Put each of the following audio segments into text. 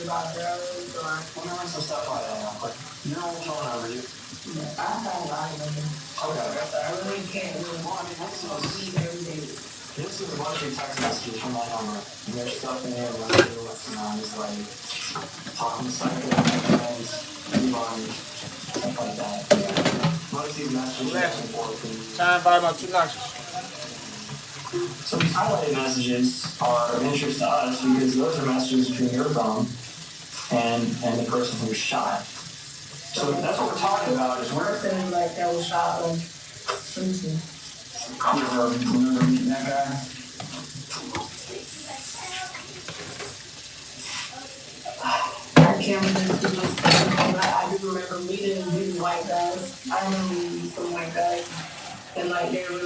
about drugs or. We're doing some stuff like that, but you know what's going on with you? Yeah, I've had a lot of them. Okay. So I really can't really Well, I mean, this leave every day. is a bunch of text messages from my number. And there's stuff in there where I'm just like talking to psycho friends, stuff like that. Most of these messages back and forth. Time by about 2 notches. So these highlighted messages are of interest to us because those are messages between your phone and the person who was shot. So that's what we're talking about is where Person like that was shot like shooting. you remember meeting that guy? I can't remember too much, but I do remember meeting these white guys. I remember meeting some white guys, and like they were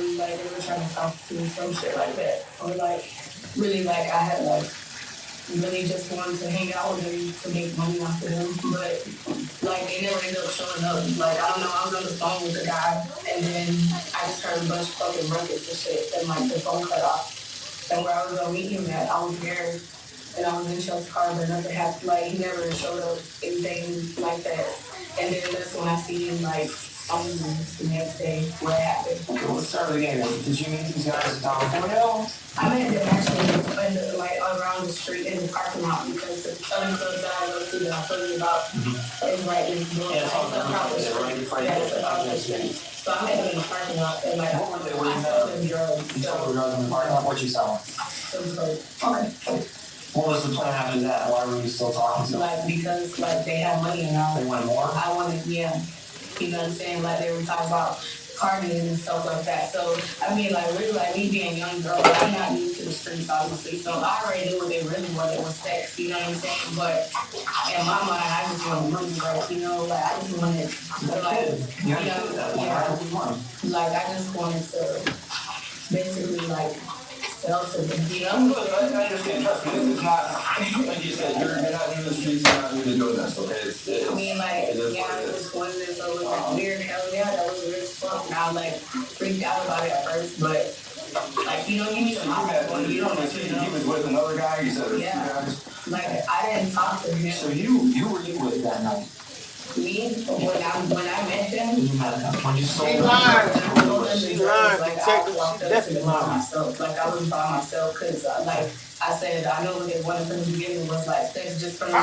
trying to talk to me, some shit like that. Or like really like I had like really just wanted to hang out with them to make money off of them, but like they never ended up showing up. Like I don't know, I was on the phone with the guy, and then I just heard a bunch of fucking ruckus and shit, and like the phone cut off. And where I was gonna meet him at, I was there. And I was in Chelsea's car, but nothing happened. Like, he never showed up, anything like that. And then that's when I see him, like, on the next day, what happened. Okay, let's start again. Did you meet these guys at Don Cornell? I met them actually, like, around the street in the parking lot, because the other side I go to that I told you about is right in the Yeah, it's across the street. Yeah, it's across the street. So I met them in the parking lot, and, like, What were they? I sold them drugs. You sold the drugs in the parking lot? What'd you sell? Some drugs. Okay. What was the plan after that? Why were you still talking to them? Like, because, like, they had money and all. They wanted more? I wanted, yeah. You know what I'm saying? Like, they were talking about partying and stuff like that. So, I mean, like, really, like, me being a young girl, I'm not new to the streets, obviously. So, I already knew what they really wanted was sex, you know what I'm saying? But in my mind, I just wanted money, right? You know, like, I just wanted to, like, like, I just wanted to basically, like, sell to them, you know? I understand, trust me, this is not, like you said, you're not in the streets, you're not new to doing this, okay? I mean, like, yeah, I was one of this, so it was like weird, hell yeah, that was weird as fuck. And I was like freaked out about it at first, but like, you know, you need to talk to him, you don't know. He was with another guy, you said there's two guys? Like, I didn't talk to him. So you were with that night? Me, when I met him, You met them. When you sold She them? lied. She lied. like, Detective, I walked she up to definitely them by lied. myself. Like, I was by myself, cause like, I said, I know what they wanted from the beginning was like sex just from the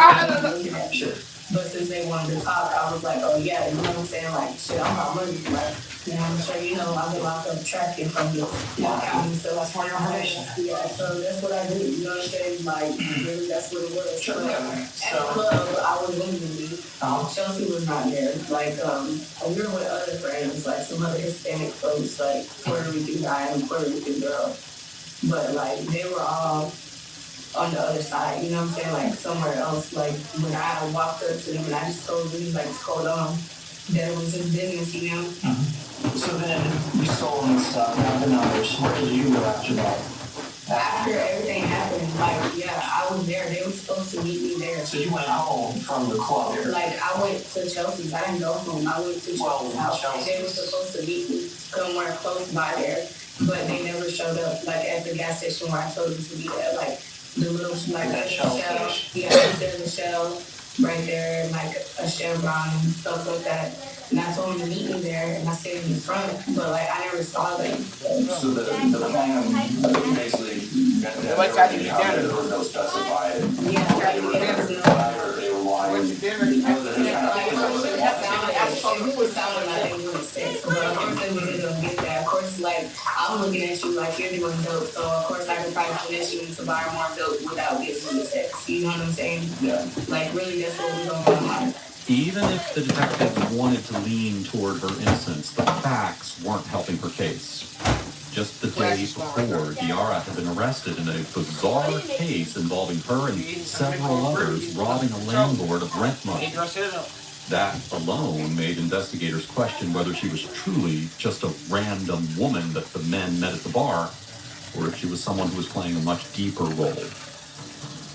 beginning. Sure. But since they wanted to talk, I was like, oh yeah, you know what I'm saying? Like, shit, I'm about money. Like, you know, I'm sure you know, I've been locked up tracking from the county, so That's more your information. yeah, so that's what I do, you know what I'm saying? Like, really, that's what it was. Sure. But at the club, I was literally, Chelsea was not there. Like, we were with other friends, like some other Hispanic folks, like Puerto Rican guy and Puerto Rican girl. But like, they were all on the other side, you know what I'm saying? Like somewhere else. Like when I walked up to them and I just told them, like, hold on, that it was just business, you know? So then you sold them stuff, got the numbers. Where did you go after that? After everything happened, like, yeah, I was there. They were supposed to meet me there. So you went home from the club here? Like, I went to Chelsea's. I didn't go home. I went to Chelsea's house. And they were supposed to meet me somewhere close by there. But they never showed up, like, at the gas station where I told them to be at. Like, the little, like, That shell station. Yeah, there's a shell right there, and, like, a chevron and stuff like that. And I told them to meet me there, and I stayed in the front. But, like, I never saw them. So the plan, basically, Like how you did there that. was no specified, Yeah, like, it was no. or they were lying. What you did, It was sounding like they were sick, but of course they wouldn't get that. Of course, like, I'm looking at you like you're doing dope, so of course I could probably convince you to buy more dope without getting the sex. You know what I'm saying? Yeah. Like, really, that's what we're going on. Even if the detective wanted to lean toward her innocence, the facts weren't helping her case. Just the day before, Diarra had been arrested in a bizarre case involving her and several others robbing a landlord of rent money. That alone made investigators question whether she was truly just a random woman that the men met at the bar, or if she was someone who was playing a much deeper role.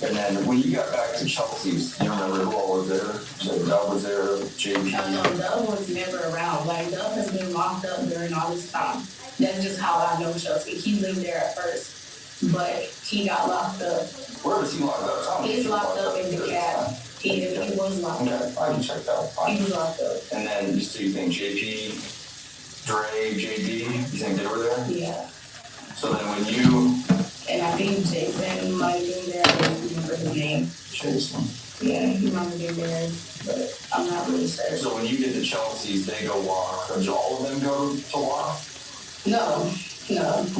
And then when you got back to Chelsea's, you remember who all was there? So Dub was there, JP. No, Dub was never around. Like, Dub has been locked up during all this time. That's just how I know Chelsea. He lived there at first. but he got locked up. Where was he locked up? He's locked up in the cab. He was locked up. Okay, I can check that out. He was locked up. And then, so you think JP, Dre, JD, you think they were there? Yeah. So then when you... And I think Jason might have been there. I don't remember his name. Jason. Yeah, he might have been there, but I'm not really sure. So when you get to Chelsea's, they go walk. Does all of them go to walk? No,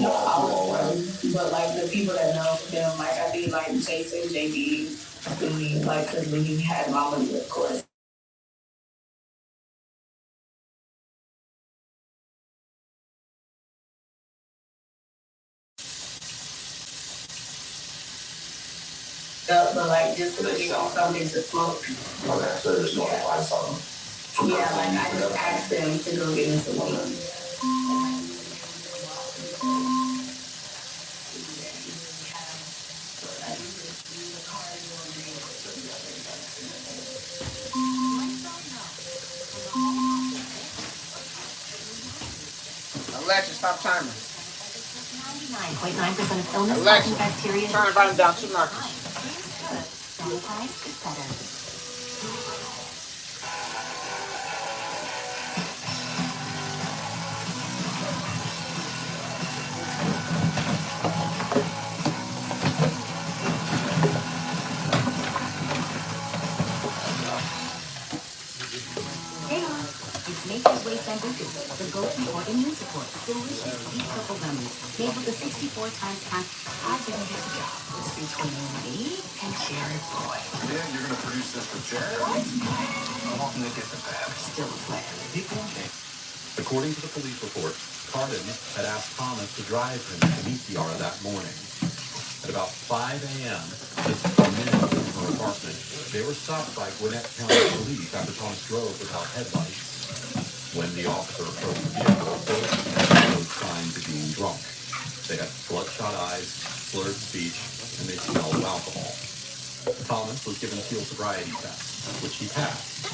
All of them. but like the people that know them, like I think like Jason, JD, Lee, like because Lee had my money, of course. But like just to get something to smoke. Okay, so they're just going to buy something. Yeah, like I just asked them to go get me some weed. Alexa, stop timing. 99.9% of illness Alexa, causing bacteria. turn the volume down 2 notches. Sanitize is better. Hey, it's Nature's Way Sambucas, the go-to for immune support. Delicious deep purple gummies made with a 64 times pack. I didn't get the job. It's between me and Jared Boy. Yeah, you're gonna produce this with Jared? I want him to get the bad. Still a plan. People. According to the police report, Cardin had asked Thomas to drive him to meet Yara that morning. At about 5 a.m., just a minute from her apartment, they were stopped by Gwinnett County Police after Thomas drove without headlights. When the officer approached the vehicle, both showed signs of being drunk. They had bloodshot eyes, slurred speech, and they smelled of alcohol. Thomas was given field sobriety tests, which he passed.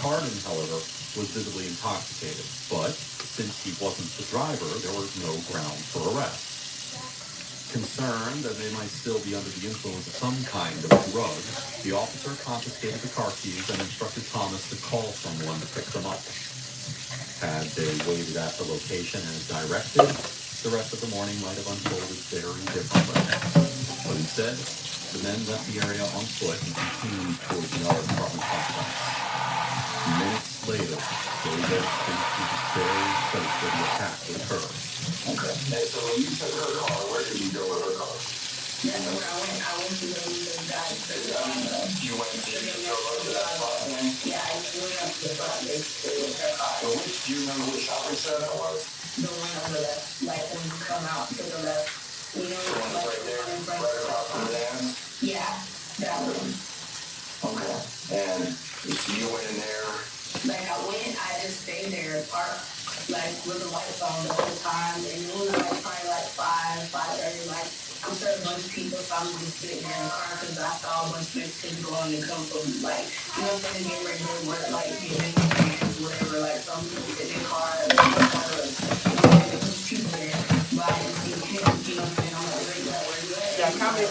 Cardin, however, was visibly intoxicated, but since he wasn't the driver, there was no ground for arrest. Concerned that they might still be under the influence of some kind of drug, the officer confiscated the car keys and instructed Thomas to call someone to pick them up. Had they waited at the location as directed, the rest of the morning might have unfolded very differently. But instead, the men left the area on foot and continued towards the Yara apartment complex. Minutes later, they lived into the very place where the attack occurred. Okay. And so when you took her car, where did you go with her car? That's where I went to the guy to You went to that spot thing? yeah, I went up to the front basically with her car. So do you remember which shopping center that was? The one on the left, like when you come out to the left, you know, The one like right there, the one in front right across from the dance? Yeah, that one. Okay. And you went in there. Like I went, I just stayed there, parked, like with the lights on the whole time, and it was like probably like 5:30, like I'm sure a bunch of people saw me just sitting there in the car because I saw a bunch of Mexicans going to come from like, you know what I'm saying, get ready to work, like get in their hands, whatever, like some people sit in their car, and there was people there, but I didn't see him, you know what I'm saying, I'm like, where you at? Yeah, come in.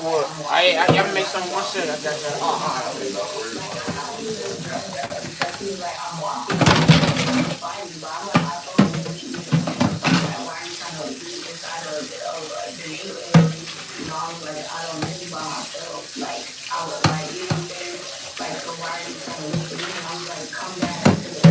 Well, I gotta make some more shit. I got that. He was like, I'm walking. Find you, but I'm like, I told him to meet me. Why are you trying to like be inside of the neighborhood? You know, I was like, I don't live by myself. Like, I was like, you know what I'm saying? Like, so why are you trying to leave me? And I was like, come back to the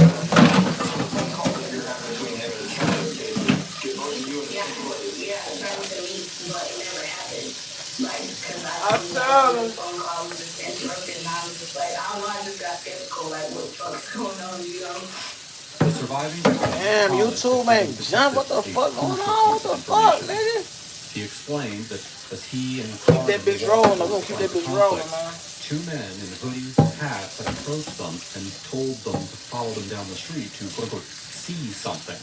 yeah, trying to leave, but it never happened. Like, because I the phone call was just interrupted, and I was just like, I don't know, I just got skeptical, like, what the fuck's going on, you know? The surviving Damn, you too, man. John, what the fuck going on? What the fuck, nigga? He explained that as he and Keep that bitch rolling. I'm gonna keep that bitch rolling, man. two men in hoodies and hats had approached them and told them to follow them down the street to quote-unquote see something.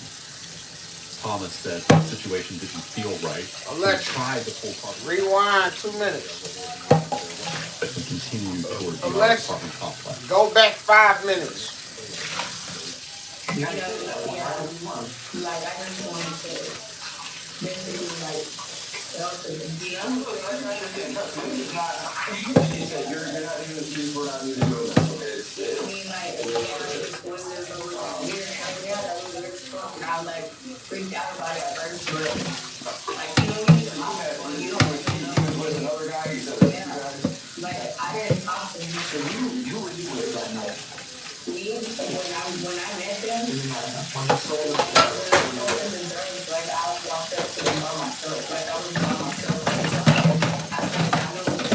Thomas said the situation didn't feel right. Alexa, tried to pull part rewind 2 minutes. but he continued towards the Alexa, apartment complex. go back 5 minutes. Yeah, like I just wanted to basically like to be honest. He said, you're not doing this, we're not even doing this, okay? I mean, like, yeah, it's was this over weird, yeah, that was weird as fuck. And I like freaked out about it at first, but like, you know, you don't With another guy, he said, like, I didn't talk to him. So you were with that night. Me, when I met them, When you sold it. like, I walked up to them by myself. Like, I was by myself. I said, I know what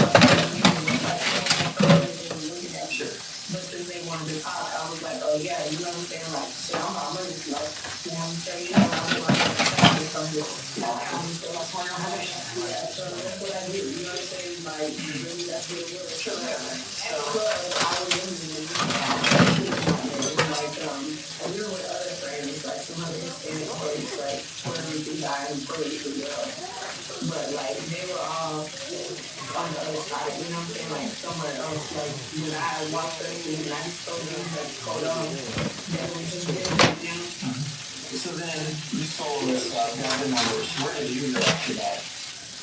Sure. but since they wanted to talk, I was like, oh yeah, you know what I'm saying? Like, shit, I'm not money. Like, you know what I'm saying? You know, I'm like, yeah, so that's what I did. You know what I'm saying? Like, really, that's what it was. But I was losing like, we were with other friends, like some other Hispanic friends, like Puerto Rican guy and Puerto Rican girl. But like, they were all on the other side, you know what I'm saying? Like somewhere else. Like when I walked up and I just told them that's going on, they were just there, you know? So then you sold this, got the numbers. Where did you go after that?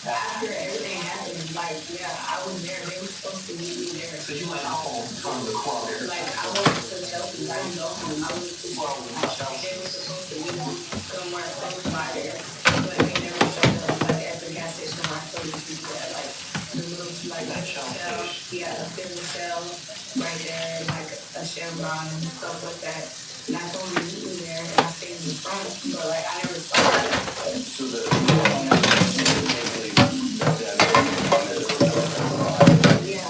After everything happened, like, yeah, I was there. They were supposed to meet me there. So you went home from the club there. Like, I went to Chelsea. I didn't go home. I went to Chelsea. They were supposed to meet me somewhere close by there. But they never showed up. Like, at the gas station where I told you people at, like, the little, like, that shell. Yeah, there's a shell right there, like a chevron and stuff like that. And I told them to meet me there, and I stayed in the front. But, like, I never saw it. so the, Yeah,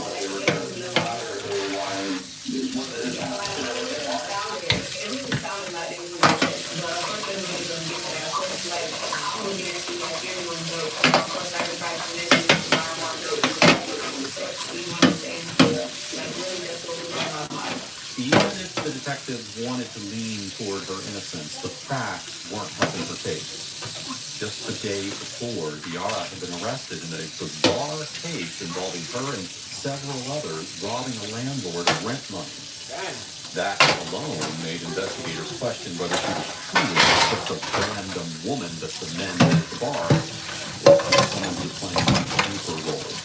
everything sounded like they were but of course they were going to get there. Of course, like, I'm looking at you like everyone knows. Of course, I could probably connect you to my mom. You want to say, like, really, that's what was on my mind. Even if the detectives wanted to lean toward her innocence, the facts weren't helping her case. Just the day before, Diarra had been arrested in a bizarre case involving her and several others robbing a landlord of rent money. That alone made investigators question whether she was truly just a random woman that the men at the bar, or someone who was playing a deeper role.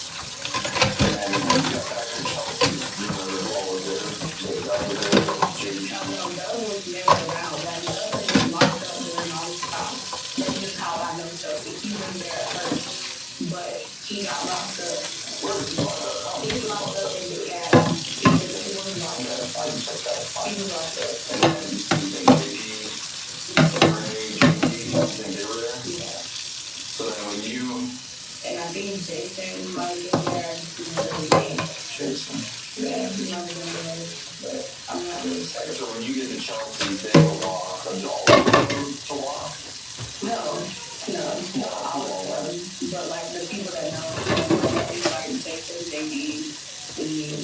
But he got locked up. He was locked up in the gas. He was locked up. He was locked up. Yeah. So then when you, And I think Jason might have been there every day. Jason, Yeah, he might have been there, but I'm not really sure. so when you get to Chelsea, they will walk a dollar to walk. No, I was but like the people that know, like Jason, they need,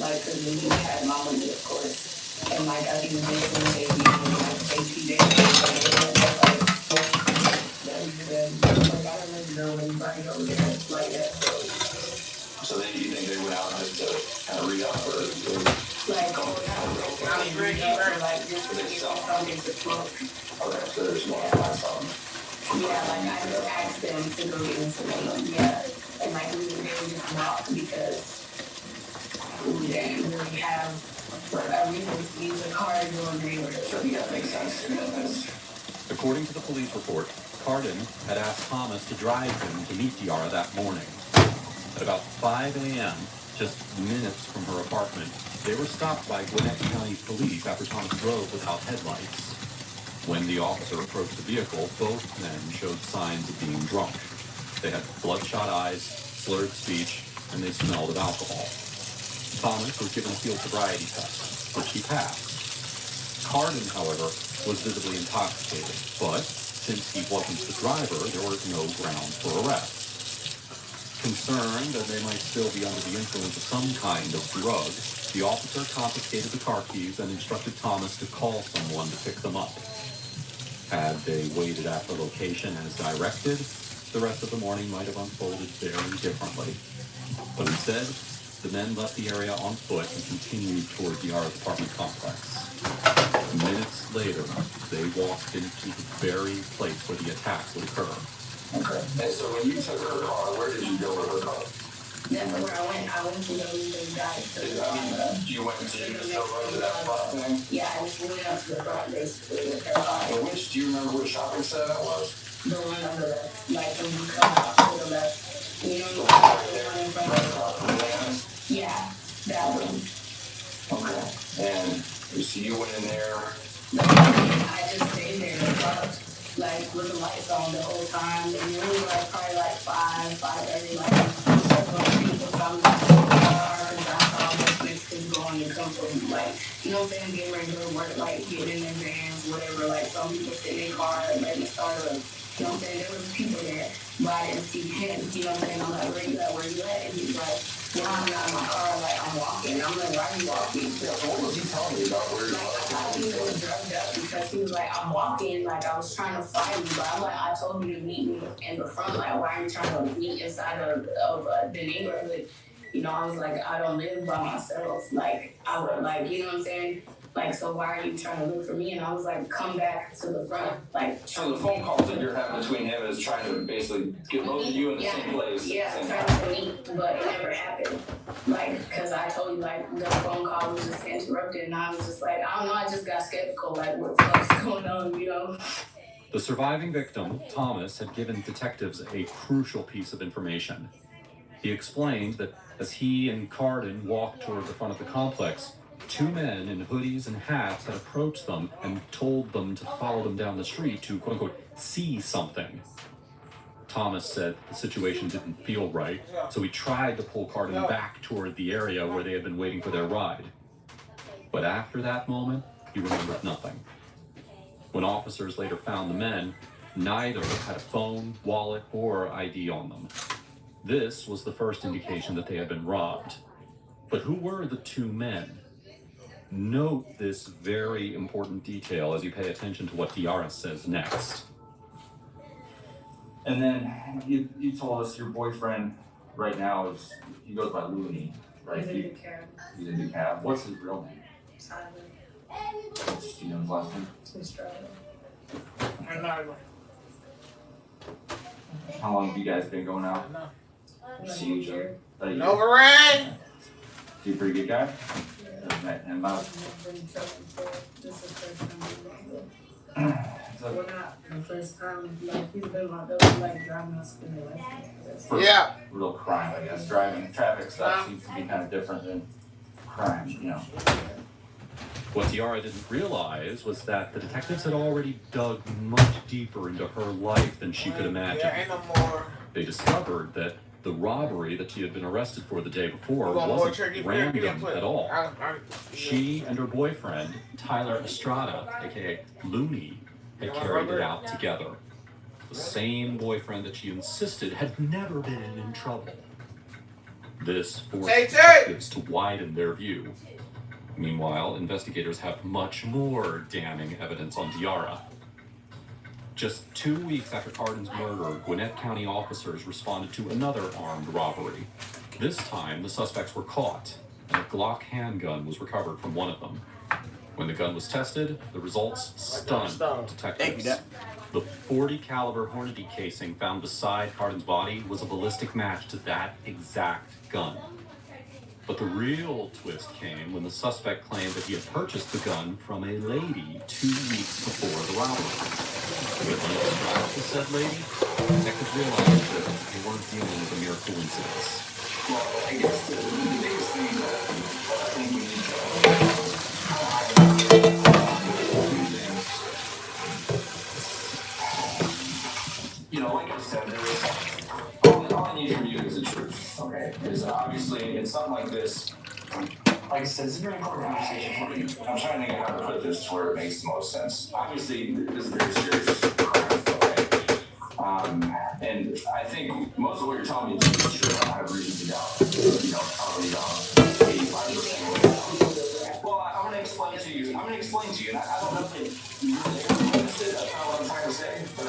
like, cause we had my money, of course, and like I think Jason, they need, like, JP, like, I don't really know anybody over there like that, So then you think they went out just to kind of re-up or? like, I mean, really, like, just to get something to smoke. Okay, so there's more on something. Yeah, like I just asked them to go get into me, yeah, and like they were just not because we didn't really have a reason to use a car to go agree with it. So yeah, that makes sense. According to the police report, Cardin had asked Thomas to drive him to meet Diarra that morning. At about 5 a.m., just minutes from her apartment, they were stopped by Gwinnett County Police after Thomas drove without headlights. When the officer approached the vehicle, both men showed signs of being drunk. They had bloodshot eyes, slurred speech, and they smelled of alcohol. Thomas was given a field sobriety test, which he passed. Cardin, however, was visibly intoxicated, but since he wasn't the driver, there was no grounds for arrest. Concerned that they might still be under the influence of some kind of drug, the officer confiscated the car keys and instructed Thomas to call someone to pick them up. Had they waited at the location as directed, the rest of the morning might have unfolded very differently. But instead, the men left the area on foot and continued toward Diarra's apartment complex. Minutes later, they walked into the very place where the attack would occur. Okay. And so when you took her car, where did you go with her car? That's where I went. I went to go meet those guys. You went to just go right to that front thing? Yeah, I just went up to the front basically with her car. And do you remember which shopping center that was? The one on the left, like when you come out to the left. You know, Right in front of the Lance? Yeah, that one. Okay. And so you went in there. I just stayed there and parked, like with the lights on the whole time. And it was like probably like 5:30, like most people from the car and I saw most Mexicans going to come from like, you know what I'm saying, getting ready to go to work, like getting in their vans, whatever. Like some people sit in their car and let me start up. You know what I'm saying? There was people there, but I didn't see him. You know what I'm saying? I'm like, where you at? Where you at? And he's like, well, I'm not in my car. Like, I'm walking. I'm like, why are you walking? Yeah, so what was he telling you about where Like, I thought he was drugged up because he was like, I'm walking. Like, I was trying to find you, but I'm like, I told you to meet me in the front. Like, why are you trying to meet inside of the neighborhood? You know, I was like, I don't live by myself. Like, I would, like, you know what I'm saying? Like, so why are you trying to look for me? And I was like, come back to the front. Like, So the phone calls that you're having between him is trying to basically get both of you in the same place. Yeah, trying to meet, but it never happened. Like, cause I told you, like, the phone call was just interrupted, and I was just like, I don't know, I just got skeptical, like, what the fuck's going on, you know? The surviving victim, Thomas, had given detectives a crucial piece of information. He explained that as he and Cardin walked toward the front of the complex, two men in hoodies and hats had approached them and told them to follow them down the street to, quote-unquote, see something. Thomas said the situation didn't feel right, so he tried to pull Cardin back toward the area where they had been waiting for their ride. But after that moment, he remembered nothing. When officers later found the men, neither had a phone, wallet, or ID on them. This was the first indication that they had been robbed. But who were the two men? Note this very important detail as you pay attention to what Diarra says next. And then you told us your boyfriend right now he goes by Looney, right? He's in the cab. He's in the cab. What's his real name? Tyler. Do you know his last name? How long have you guys been going out? See each other? No rain. He's a pretty good guy? Met him out. This is first time So, we're not the first time, like, he's been locked up, like, driving us in the license. Yeah. real crime, I guess. Driving traffic stuff seems to be kind of different than crime, you know. What Diarra didn't realize was that the detectives had already dug much deeper into her life than she could imagine. There ain't no more. They discovered that the robbery that she had been arrested for the day before Want more wasn't turkey? random Put it. at all. I- She and her boyfriend, Tyler Estrada, aka Looney, had carried it out together. The same boyfriend that she insisted had never been in trouble. This forced detectives to widen their view. Meanwhile, investigators have much more damning evidence on Diarra. Just 2 weeks after Cardin's murder, Gwinnett County officers responded to another armed robbery. This time, the suspects were caught, and a Glock handgun was recovered from one of them. When the gun was tested, the results stunned detectives. The .40 caliber Hornady casing found beside Cardin's body was a ballistic match to that exact gun. But the real twist came when the suspect claimed that he had purchased the gun from a lady 2 weeks before the robbery. When he described the said lady, detectives realized that they weren't dealing with a mere coincidence. Well, I guess the biggest thing that I think we need to you know, like I said, all I need from you is the truth, okay? Because obviously, in something like this, like I said, it's a very important conversation for me. I'm trying to think of how to put this to where it makes the most sense. Obviously, this is a very serious crime, okay? And I think most of what you're telling me is true. I don't have reason to doubt, you know, probably 85%. Well, I'm going to explain to you. And I don't know if you really understood. That's not what I'm trying to say. But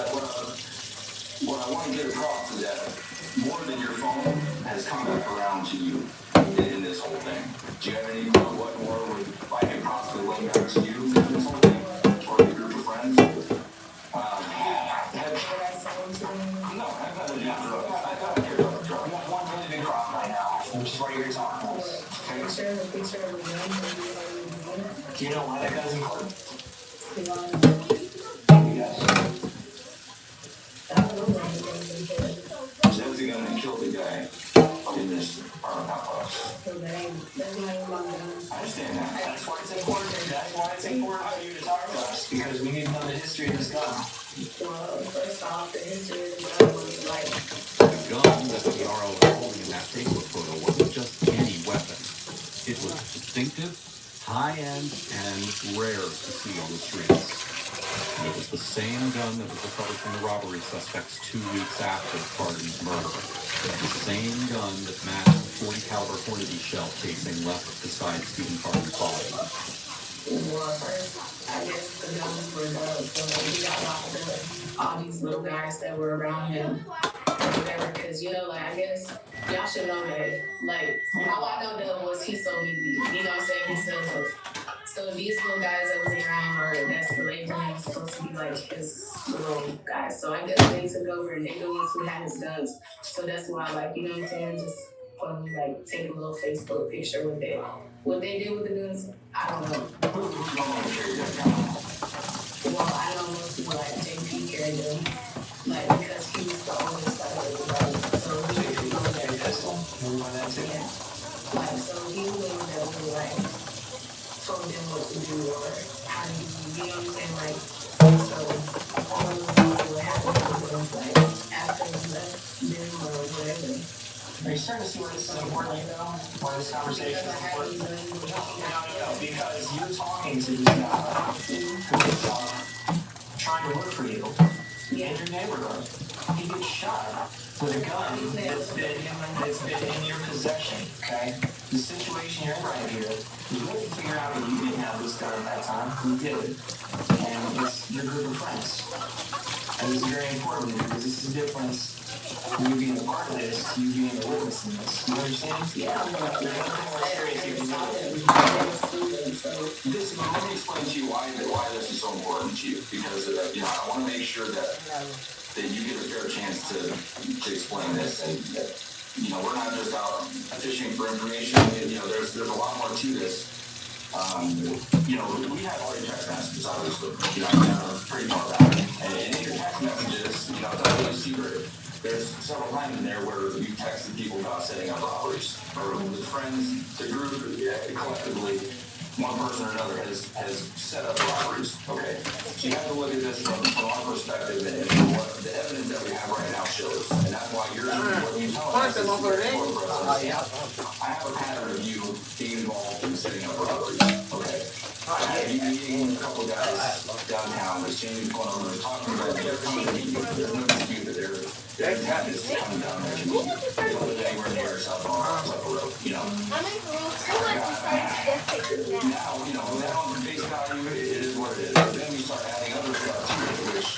what I want to get across is that more than your phone has come back around to you in this whole thing. Do you have any clue what more would like possibly link back to you in this whole thing? Or your group of friends? No, which is why you're here talking to us. Okay? Picture of the gun. Do you know why that guy's important? Yes. I don't know why the gun's important. That was the gun that killed the guy in this apartment complex. So that's not even my gun. I understand that. That's why it's important. That's why it's important for you to talk to us, because we need to know the history of this gun. Well, first off, the history of the gun was like, The gun that the RO was holding in that Facebook photo wasn't just any weapon. It was distinctive, high-end, and rare to see on the streets. And it was the same gun that was recovered from the robbery suspects 2 weeks after Cardin's murder. The same gun that matched the .40 caliber Hornady shell casing left beside Stephen Cardin's body. well, first, I guess the guns were done. So when he got locked up, all these little guys that were around him, whatever, because, you know, like, I guess y'all should know that, like, all I know Doug was he sold me weed. You know what I'm saying? He said so these little guys that was around, or that's the label was supposed to be like his little guys. So I guess they took over and they the ones who had his guns. So that's why, like, you know what I'm saying? Just probably like take a little Facebook picture with it. What they did with the guns, I don't know. Who's going to carry that gun? Well, I know most people like JP carried them, like because he was the oldest like so he was Carry pistol? Remember when that too? yeah. Like so he was the one that would like told them what to do or how to use, you know what I'm saying? Like, so all of the things that happened was like after we left them or whatever. Are you starting to see why this is important, though? Why this conversation is important? No, because you're talking to this guy who's trying to look for you in your neighborhood. He gets shot with a gun that's been in your possession, okay? The situation you're in right here is really to figure out that you didn't have this gun at that time. You did. And it's your group of friends. And this is very important because this is the difference. You being a part of this, you being a witness in this. You understand? Yeah, I'm There's nothing more serious you can do. This, let me explain to you why this is so important to you. Because I want to make sure that you get a fair chance to explain this. And we're not just out fishing for information. There's a lot more to this. We have all your text messages, obviously. Pretty far back. And in your text messages, it's not really secret. There's several times in there where you texted people about setting up robberies. Or with friends, the group, collectively, one person or another has set up robberies. Okay? So you have to look at this from our perspective and what the evidence that we have right now shows. And that's why what you tell us is important for us. I have a pattern of you being involved in setting up robberies. Okay? I have you meeting with a couple guys downtown, they're seeing what's going on, they're talking about it, they're coming to meet you. There's no dispute that they're having this coming down there to meet you. They don't live anywhere near South Road, I'm in Peru. Now, on face value, it is what it is. But then we start adding other stuff to it, which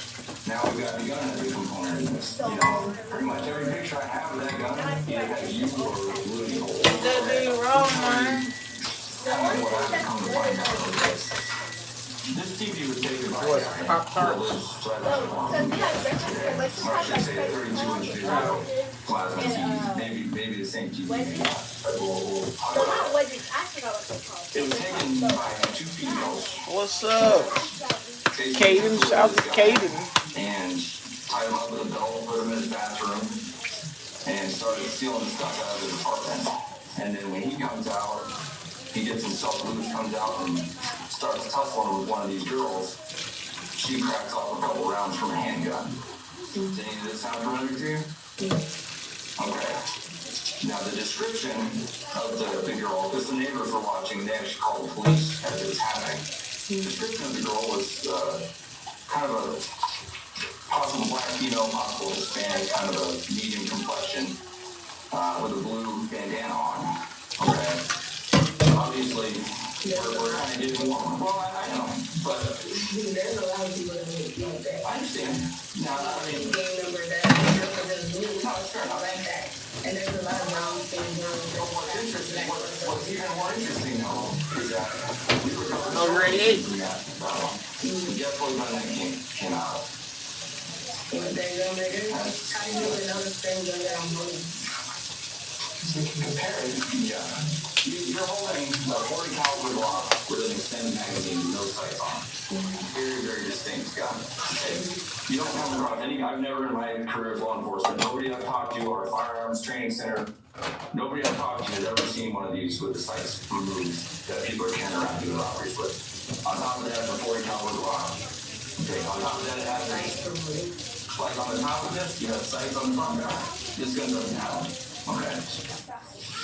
now we've got the gun as a component in this. Pretty much every picture I have of that gun either has you or Rudy Hole. Nothing wrong, man. What I've come to find out is this TV was taken by a guy Pop-Tart. who lives right around the corner. Or I should say a 32-inch video plasma TV. Maybe the same TV. We'll talk about it. It was taken by two females. What's up? Caden, shout out to Caden. And tied him up with a belt, put him in his bathroom, and started stealing stuff out of his apartment. And then when he comes out, he gets himself loose, comes out, and starts tussling with one of these girls. She cracks off a couple rounds from a handgun. Does any of this sound familiar to you? Okay. Now, the description of the girl, because the neighbors were watching, they actually called the police as it was happening. The description of the girl was kind of a possible black female, possible Hispanic, kind of a medium complexion, with a blue bandana on. Okay. Obviously, we're kind of getting warm. Well, I know, but there's a lot of people that make that. I understand. Now, I mean, Gang number that no, it's fair enough. like that. And there's a lot of brown skin girls. But what's interesting, what's even more interesting though, is that we recovered Already? from that. Guess what gun that came out? What they go there? How do you know the same gun that I'm holding? we can compare it. Yeah. You're holding a 40 caliber Glock with an extended magazine with no sights on. Very, very distinct gun. Okay. You don't come across any. I've never in my career as law enforcement, nobody I've talked to or a firearms training center, nobody I've talked to has ever seen one of these with the sights removed that people are carrying around doing robberies with. On top of that, it's a 40 caliber Glock. Okay. On top of that, it has like on the top of this, you have sights on the front barrel. This gun doesn't have them. Okay.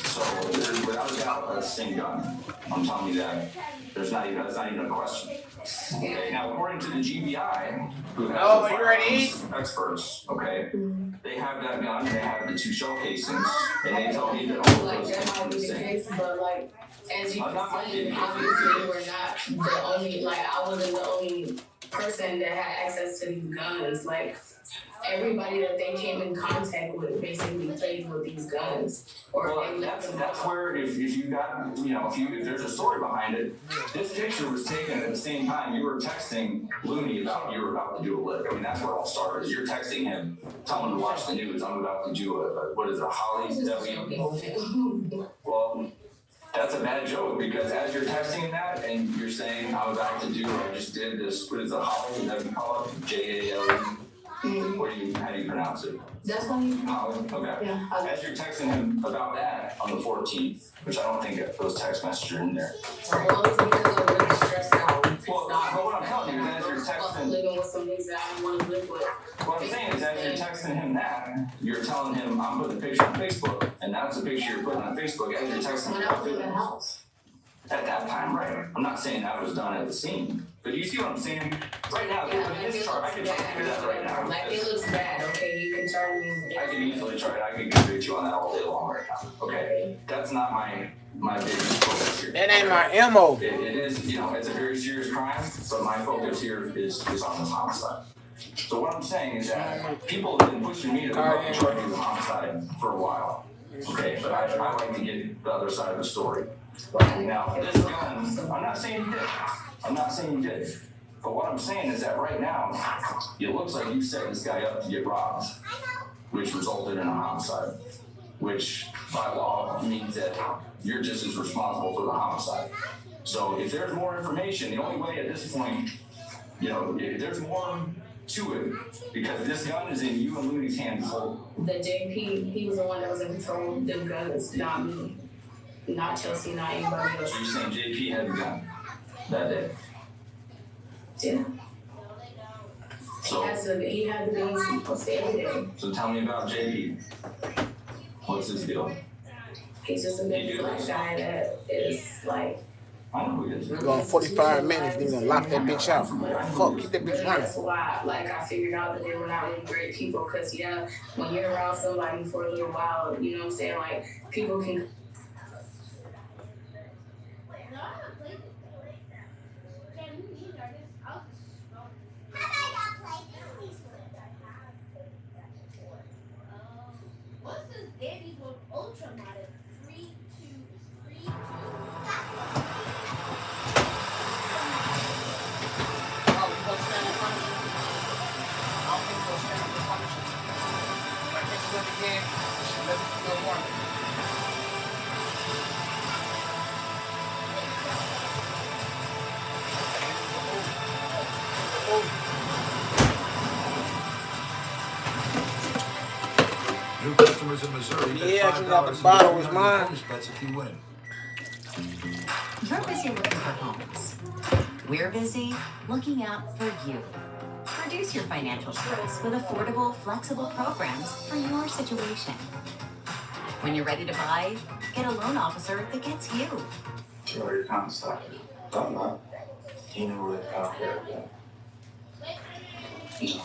So there's without a doubt that's the same gun. I'm telling you that. That's not even a question. Okay. Now according to the GBI, who has the firearms experts, okay, they have that gun, they have the 2 shell casings, and they tell me that all of Like those that might are be the the same. case, but like as you can see, obviously we're not the only. Like I wasn't the only person that had access to these guns. Like everybody that they came in contact with basically played with these guns. Well, that's where if you got if there's a story behind it, this picture was taken at the same time you were texting Looney about you were about to do a lick. I mean that's where it all started. You're texting him, telling him to watch the news. I'm about to do a what is it, a Holly? Is that what you? Well, that's a bad joke because as you're texting him that and you're saying I'm about to do I just did this, what is it, Holly? Is that what you call it? JALE? How do you pronounce it? That's why you. Holly? Okay. Yeah. As you're texting him about that on the 14th, which I don't think those text messages are in there. Well, it's because I'm really stressed out. Well, but what I'm telling you is as you're texting, living with some things that I don't want to live with. what I'm saying is as you're texting him that, you're telling him I'm putting a picture on Facebook, and that's a picture you're putting on Facebook as you're texting When him. I was in the house. At that time, right? I'm not saying that was done at the scene, but you see what I'm saying? Right now, Yeah, in this chart, I can try to do that right now. Like it looks bad, okay? You can turn me. I can easily try it. I can convict you on that all day long right now. Okay, that's not my big focus here. That ain't my MO. It is, it's a very serious crime, but my focus here is on this homicide. So what I'm saying is that people have been pushing me to go and try to do the homicide for a while. Okay, but I like to get the other side of the story. Now, this gun, I'm not saying you did. But what I'm saying is that right now, it looks like you set this guy up to get robbed, which resulted in a homicide, which by law means that you're just as responsible for the homicide. So if there's more information, the only way at this point, if there's more to it, because this gun is in you and Looney's hands. The JP, he was the one that was in control of them guns, not me. Not Chelsea, not anybody else. So you're saying JP had the gun that day? Yeah. So, He had the guns posted every day. So tell me about JP. What's his deal? He's just a big black guy that is like. I know who he is. We're going 45 minutes, then gonna lock that bitch out. Fuck, keep that bitch running. That's why, I figured out that they were not really great people. Cause when you're around somebody for a little while, you know what I'm saying? Like people can. What's this Daddy's with Ultramatic? 3, 2, 3, 2. New customers in Missouri bet Yeah, I got the $5 bottle, on it's your mine. bonus bets if you win. You're busy looking for homes. We're busy looking out for you. Reduce your financial stress with affordable, flexible programs for your situation. When you're ready to buy, get a loan officer that gets you. Sure, you're kind of stuck. I'm not. You know what out there yet? No.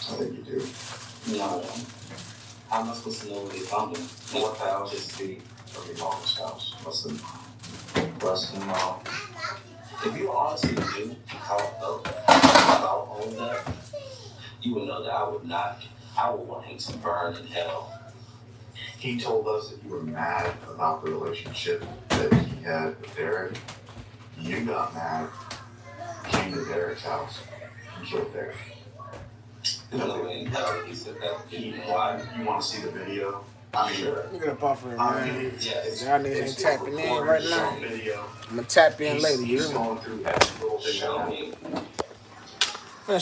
I think you do. No, I don't. How am I supposed to know where they found him? And what the hell is the from your mom's house? Listen, if you honestly knew how I felt about all of that, you would know that I would want him to burn in hell. He told us that you were mad about the relationship that he had with Derek. You got mad, came to Derek's house, and killed Derek. No way in hell he said that. Why? You want to see the video? I'm sure. Look at the buffer, I man. mean, Y'all niggas ain't tapping in right now. Video. I'm gonna tap in later, you He's hear me? going through every little thing. Show me. Man,